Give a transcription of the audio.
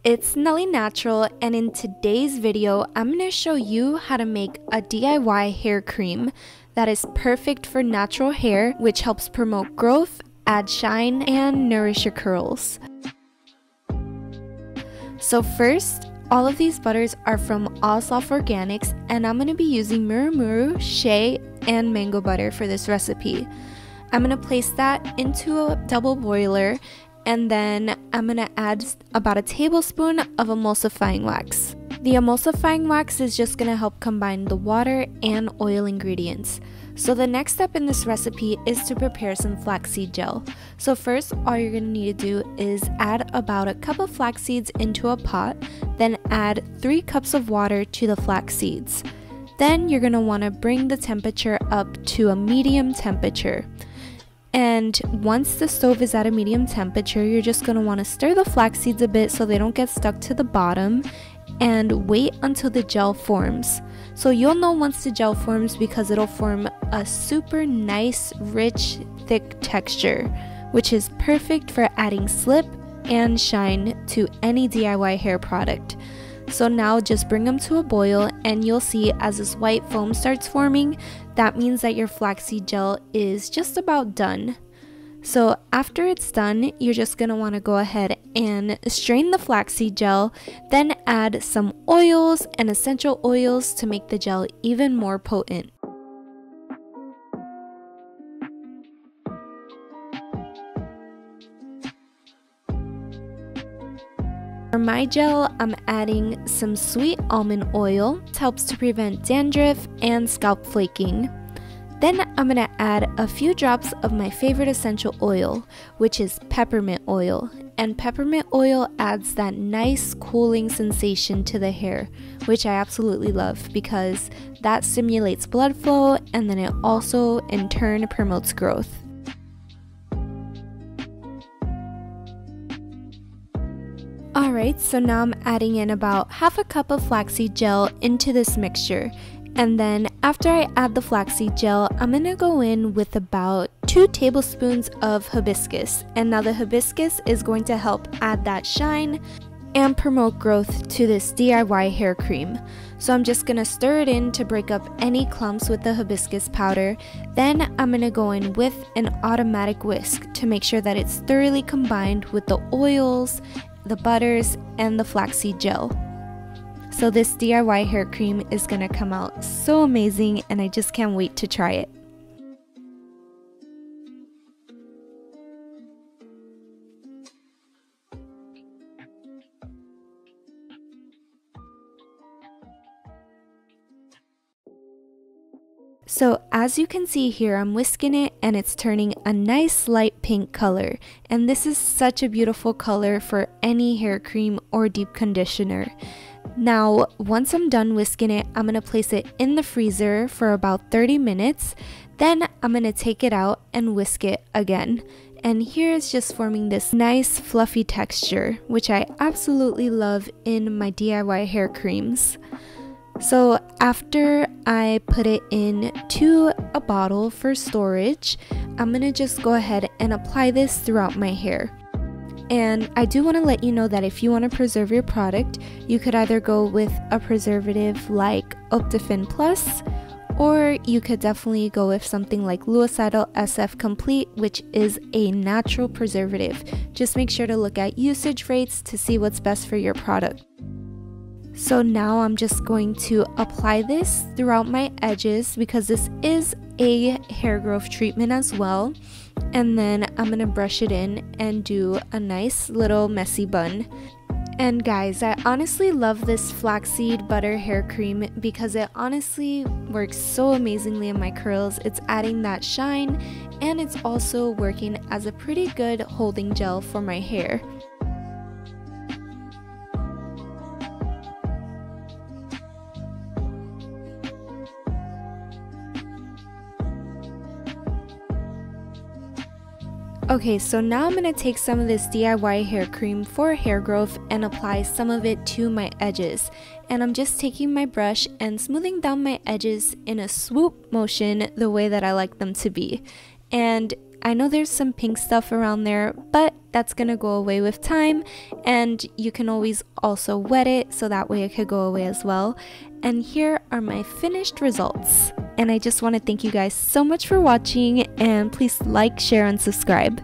It's Nely Natural, and in today's video, I'm going to show you how to make a DIY hair cream that is perfect for natural hair, which helps promote growth, add shine, and nourish your curls. So first, all of these butters are from Allsoft Organics, and I'm going to be using Murumuru, shea, and mango butter for this recipe. I'm going to place that into a double boiler, and then I'm going to add about a tablespoon of emulsifying wax. The emulsifying wax is just going to help combine the water and oil ingredients. So the next step in this recipe is to prepare some flaxseed gel. So first, all you're going to need to do is add about a cup of flax seeds into a pot, then add 3 cups of water to the flax seeds. Then you're going to want to bring the temperature up to a medium temperature. And once the stove is at a medium temperature, you're just going to want to stir the flax seeds a bit so they don't get stuck to the bottom, and wait until the gel forms. So you'll know once the gel forms because it'll form a super nice, rich, thick texture, which is perfect for adding slip and shine to any DIY hair product. So now just bring them to a boil, and you'll see as this white foam starts forming, that means that your flaxseed gel is just about done. So after it's done, you're just going to want to go ahead and strain the flaxseed gel, then add some oils and essential oils to make the gel even more potent. For my gel, I'm adding some sweet almond oil. It helps to prevent dandruff and scalp flaking. Then I'm going to add a few drops of my favorite essential oil, which is peppermint oil. And peppermint oil adds that nice cooling sensation to the hair, which I absolutely love because that stimulates blood flow, and then it also in turn promotes growth. Alright, so now I'm adding in about half a cup of flaxseed gel into this mixture. And then after I add the flaxseed gel, I'm going to go in with about 2 tablespoons of hibiscus. And now the hibiscus is going to help add that shine and promote growth to this DIY hair cream. So I'm just going to stir it in to break up any clumps with the hibiscus powder. Then I'm going to go in with an automatic whisk to make sure that it's thoroughly combined with the oils, the butters, and the flaxseed gel. So this DIY hair cream is going to come out so amazing, and I just can't wait to try it. So as you can see here, I'm whisking it and it's turning a nice light pink color, and this is such a beautiful color for any hair cream or deep conditioner. Now once I'm done whisking it, I'm going to place it in the freezer for about 30 minutes. Then I'm going to take it out and whisk it again. And here it's just forming this nice fluffy texture, which I absolutely love in my DIY hair creams. So after I put it into a bottle for storage, I'm going to just go ahead and apply this throughout my hair. And I do want to let you know that if you want to preserve your product, you could either go with a preservative like Optifin Plus, or you could definitely go with something like Luicidal SF Complete, which is a natural preservative. Just make sure to look at usage rates to see what's best for your product. So now I'm just going to apply this throughout my edges because this is a hair growth treatment as well. And then I'm going to brush it in and do a nice little messy bun. And guys, I honestly love this flaxseed butter hair cream because it honestly works so amazingly in my curls. It's adding that shine, and it's also working as a pretty good holding gel for my hair. Okay, so now I'm going to take some of this DIY hair cream for hair growth and apply some of it to my edges. And I'm just taking my brush and smoothing down my edges in a swoop motion the way that I like them to be. And I know there's some pink stuff around there, but that's gonna go away with time, and you can always also wet it so that way it could go away as well. And here are my finished results. And I just want to thank you guys so much for watching, and please like, share, and subscribe.